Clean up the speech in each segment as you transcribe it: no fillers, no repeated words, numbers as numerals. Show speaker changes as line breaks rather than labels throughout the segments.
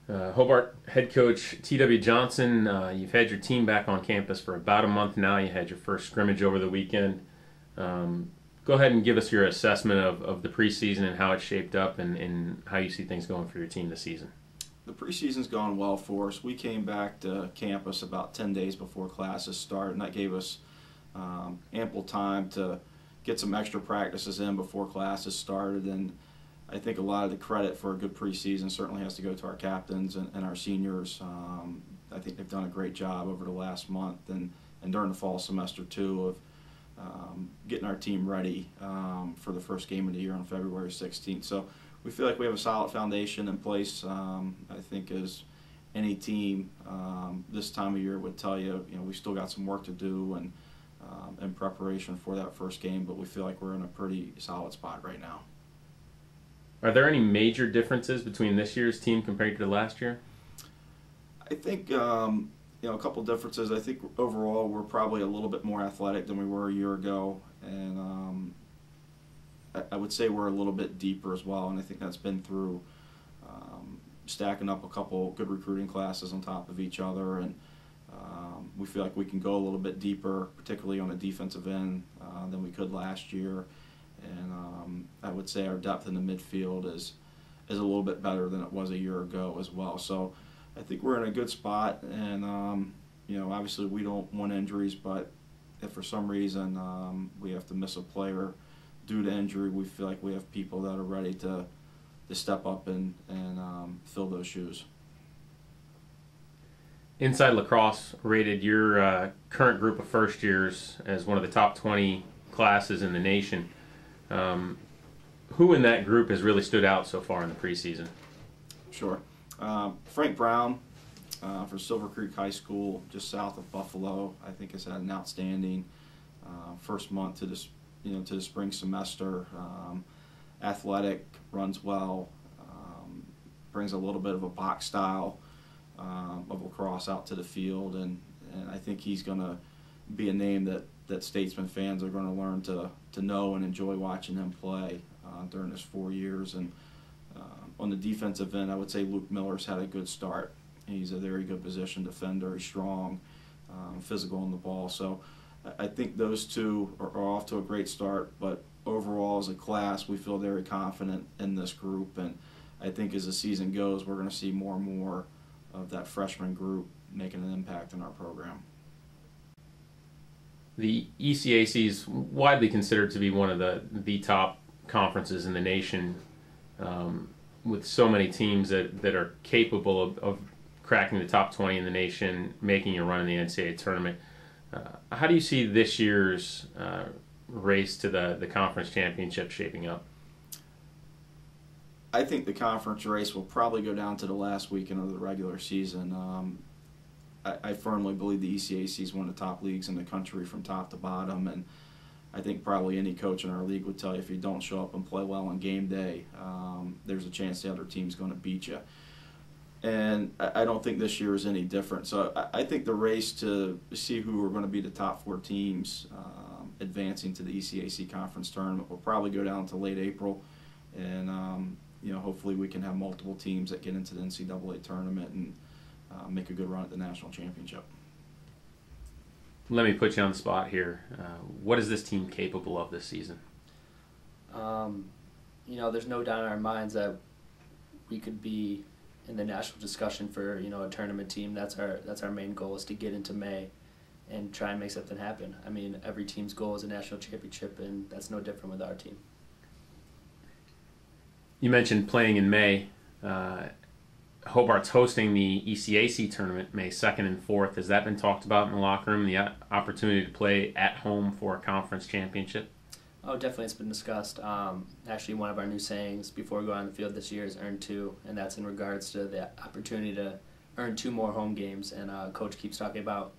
Hobart head coach T.W. Johnson, you've had your team back on campus for about a month now. You had your first scrimmage over the weekend. Go ahead and give us your assessment of the preseason and how it shaped up and how you see things going for your team this season.
The preseason's gone well for us. We came back to campus about 10 days before classes start, and that gave us ample time to get some extra practices in before classes started. And I think a lot of the credit for a good preseason certainly has to go to our captains and our seniors. I think they've done a great job over the last month and during the fall semester too of getting our team ready for the first game of the year on February 16th. So we feel like we have a solid foundation in place. I think as any team this time of year would tell you, we still got some work to do and in preparation for that first game, but we feel like we're in a pretty solid spot right now.
Are there any major differences between this year's team compared to last year?
I think a couple differences. I think overall we're probably a little bit more athletic than we were a year ago, and I would say we're a little bit deeper as well, and I think that's been through stacking up a couple good recruiting classes on top of each other, and we feel like we can go a little bit deeper, particularly on the defensive end, than we could last year. And I would say our depth in the midfield is a little bit better than it was a year ago as well. So I think we're in a good spot, and obviously we don't want injuries, but if for some reason we have to miss a player due to injury, we feel like we have people that are ready to step up and fill those shoes.
Untitled Lacrosse rated your current group of first years as one of the top 20 classes in the nation. Who in that group has really stood out so far in the preseason?
Sure. Frank Brown for Silver Creek High School, just south of Buffalo, I think has had an outstanding first month to the spring semester. Athletic, runs well, brings a little bit of a box style of lacrosse out to the field, and I think he's going to be a name that Statesman fans are going to learn to know and enjoy watching him play during his 4 years. And on the defensive end, I would say Luke Miller's had a good start. He's a very good position defender. He's strong, physical on the ball. So I think those two are off to a great start. But overall, as a class, we feel very confident in this group. And I think as the season goes, we're going to see more and more of that freshman group making an impact in our program.
The ECAC is widely considered to be one of the top conferences in the nation, with so many teams that are capable of cracking the top 20 in the nation, making a run in the NCAA tournament. How do you see this year's race to the conference championship shaping up?
I think the conference race will probably go down to the last weekend of the regular season. I firmly believe the ECAC is one of the top leagues in the country from top to bottom, and I think probably any coach in our league would tell you if you don't show up and play well on game day, there's a chance the other team's going to beat you. And I don't think this year is any different. So I think the race to see who are going to be the top 4 teams advancing to the ECAC conference tournament will probably go down to late April, and hopefully we can have multiple teams that get into the NCAA tournament and make a good run at the national championship.
Let me put you on the spot here. What is this team capable of this season?
There's no doubt in our minds that we could be in the national discussion for a tournament team. That's our main goal, is to get into May and try and make something happen. I mean, every team's goal is a national championship, and that's no different with our team.
You mentioned playing in May. Hobart's hosting the ECAC tournament May 2nd and 4th. Has that been talked about in the locker room, the opportunity to play at home for a conference championship?
Oh, definitely, it's been discussed. Actually, one of our new sayings before we go on the field this year is earn 2, and that's in regards to the opportunity to earn 2 more home games. And Coach keeps talking about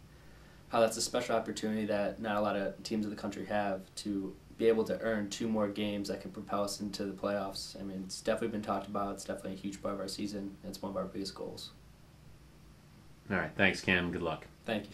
how that's a special opportunity that not a lot of teams in the country have, to be able to earn 2 more games that can propel us into the playoffs. I mean, it's definitely been talked about. It's definitely a huge part of our season. It's one of our biggest goals.
All right. Thanks, Cam. Good luck.
Thank you.